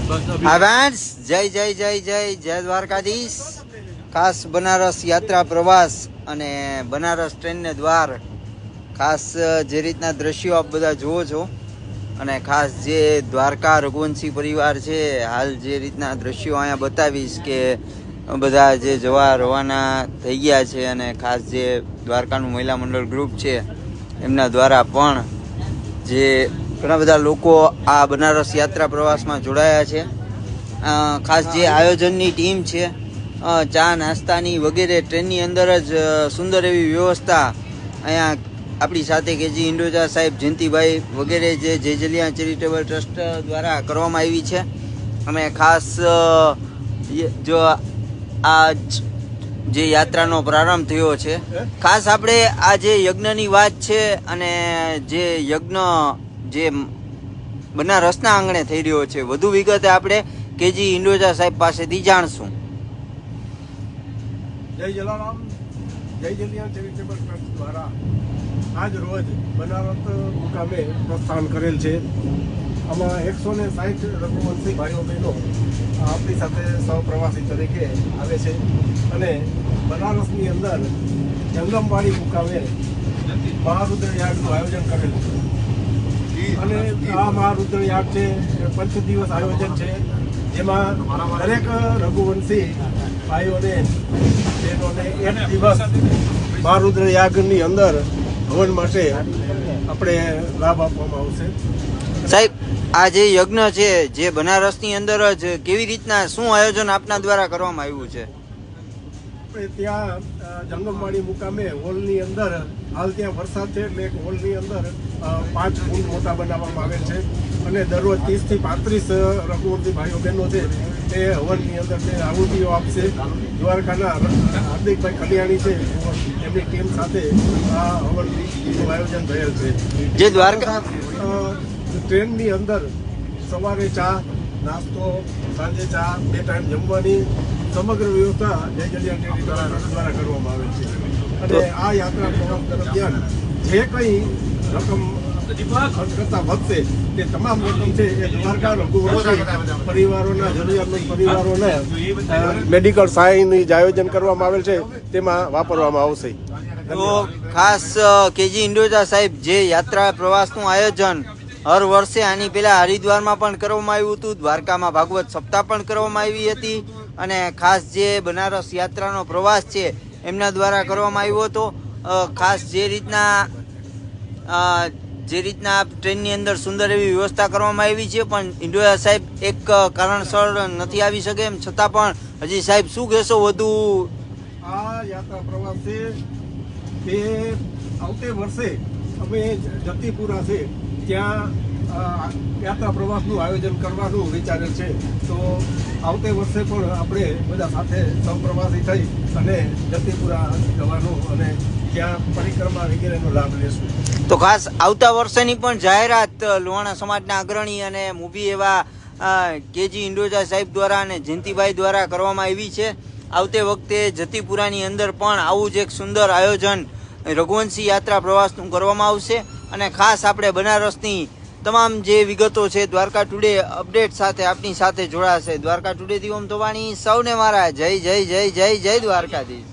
આવાંશ જય જય જય જય જય દ્વારકાધીશ। ખાસ બનારસ યાત્રા પ્રવાસ અને બનારસ ટ્રેનને દ્વાર ખાસ જે રીતના દ્રશ્યો આપ બધા જુઓ છો અને ખાસ જે દ્વારકા રઘુવંશી પરિવાર છે હાલ જે રીતના દ્રશ્યો અહીંયા બતાવીશ કે બધા જે જવા રવાના થઈ ગયા છે અને ખાસ જે દ્વારકાનું મહિલા મંડળ ગ્રુપ છે એમના દ્વારા પણ જે ઘણા બધા લોકો આ બનારસ યાત્રા પ્રવાસમાં જોડાયા છે। ખાસ જે આયોજનની ટીમ છે ચા નાસ્તાની વગેરે ટ્રેનની અંદર જ સુંદર એવી વ્યવસ્થા અહીંયા આપણી સાથે કેજી ઇન્ડોજા સાહેબ જયંતિભાઈ વગેરે જે જેજલિયા ચેરિટેબલ ટ્રસ્ટ દ્વારા કરવામાં આવી છે। અને ખાસ જો આ જે યાત્રાનો પ્રારંભ થયો છે ખાસ આપણે આ જે યજ્ઞની વાત છે અને જે યજ્ઞ જે બનારસના આંગણે થઈ રહ્યો છે વધુ વિગતે આપણે કેજી ઇન્ડોજા સાહેબ પાસેથી જાણશું। જય જલારામ જય જલિયા ચેરિટેબલ ટ્રસ્ટ દ્વારા આજ રોજ બનારસ મુકામે પ્રસ્થાન કરેલ છે। આમાં 160 રઘુવંશી ભાઈઓ બહેનો આપણી સાથે સહપ્રવાસી તરીકે આવે છે અને બનારસની અંદર જંગમવાડી મુકામે મહારુદ્ર યાગનું આયોજન કરેલું છે અને આ મહારુદ્ર યાગ છે 5 દિવસ આયોજન છે જેમાં દરેક રઘુવંશી ભાઈઓને બહેનોને 1 દિવસ મહારુદ્ર યાગની અંદર હવન માટે આપણે લાભ આપવામાં આવશે। સાહેબ આ જે યજ્ઞ છે જે બનારસની અંદર જ કેવી રીતના શું આયોજન આપના દ્વારા કરવામાં આવ્યું છે? આપણે ત્યાં જંગમવાડી મુકામે હોલની અંદર હાલ ત્યાં વરસાદ છે એટલે એક હોલની અંદર 5 કુંડ મોટા બનાવવામાં આવેલ છે અને દરરોજ 30 થી 35 રઘુવંશી ભાઈઓ બહેનો છે તે હવનની અંદર તે આહુતિઓ આપશે। દ્વારકાના હાર્દિકભાઈ કલ્યાણી છે એમની ટીમ સાથે આ હવનનું આયોજન થયેલ છે। જે દ્વારકા ટ્રેનની અંદર સવારે ચા નાસ્તો સાંજે ચા 2 ટાઈમ જમવાની સમગ્ર વ્યવસ્થા જય જલિયા ટેરિટોરી દ્વારા કરવામાં આવે છે અને આ યાત્રા પ્રવાસ દરમિયાન જે કંઈ રકમ ખર્ચ કરતા વધશે તે તમામ રકમ છે એ દ્વારકા રઘુવંશી પરિવારોના જરૂરિયાતમંદ પરિવારોને મેડિકલ સહાયનું જે આયોજન કરવામાં આવેલ છે તેમાં વાપરવામાં આવશે। તો ખાસ કેજી ઇન્ડોજા સાહેબ જે યાત્રા પ્રવાસનું આયોજન હર વર્ષે આની પહેલા હરિદ્વારમાં પણ કરવામાં આવ્યું હતું, દ્વારકામાં ભાગવત સપ્તાહ પણ કરવામાં આવી હતી અને ખાસ જે બનારસ યાત્રાનો પ્રવાસ છે એમના દ્વારા કરવામાં આવ્યો હતો। ખાસ જે રીતના ટ્રેનની અંદર સુંદર એવી વ્યવસ્થા કરવામાં આવી છે પણ ઇન્ડોજા સાહેબ એક કારણસર નથી આવી શકે એમ છતાં પણ હજી સાહેબ શું કહેશો વધુ? આ યાત્રા પ્રવાસ છે તે આવતે વર્ષે અમે જતીપુરા છે ત્યાં યાત્રા પ્રવાસનું આયોજન કરવાનું વિચારેલ છે તો આવતે વર્ષે પણ આપણે બધા સાથે સહપ્રવાસી થઈ અને જતીપુરા જવાનું અને ત્યાં પરિક્રમા વગેરેનો લાભ લેશું। તો ખાસ આવતા વર્ષની પણ જાહેરાત લોહાણા સમાજના અગ્રણી અને મૂવી એવા કેજી ઇન્ડોજા સાહેબ દ્વારા અને જયંતિભાઈ દ્વારા કરવામાં આવી છે। આવતે વખતે જતીપુરાની અંદર પણ આવું જ એક સુંદર આયોજન રઘુવંશી યાત્રા પ્રવાસનું કરવામાં આવશે અને ખાસ આપણે બનારસની તમામ જે વિગતો છે દ્વારકા ટુડે અપડેટ સાથે આપની સાથે જોડાશે। દ્વારકા ટુડેથી ઓમ તોવાણી સૌને મારા જય જય જય જય જય દ્વારકાધીશ।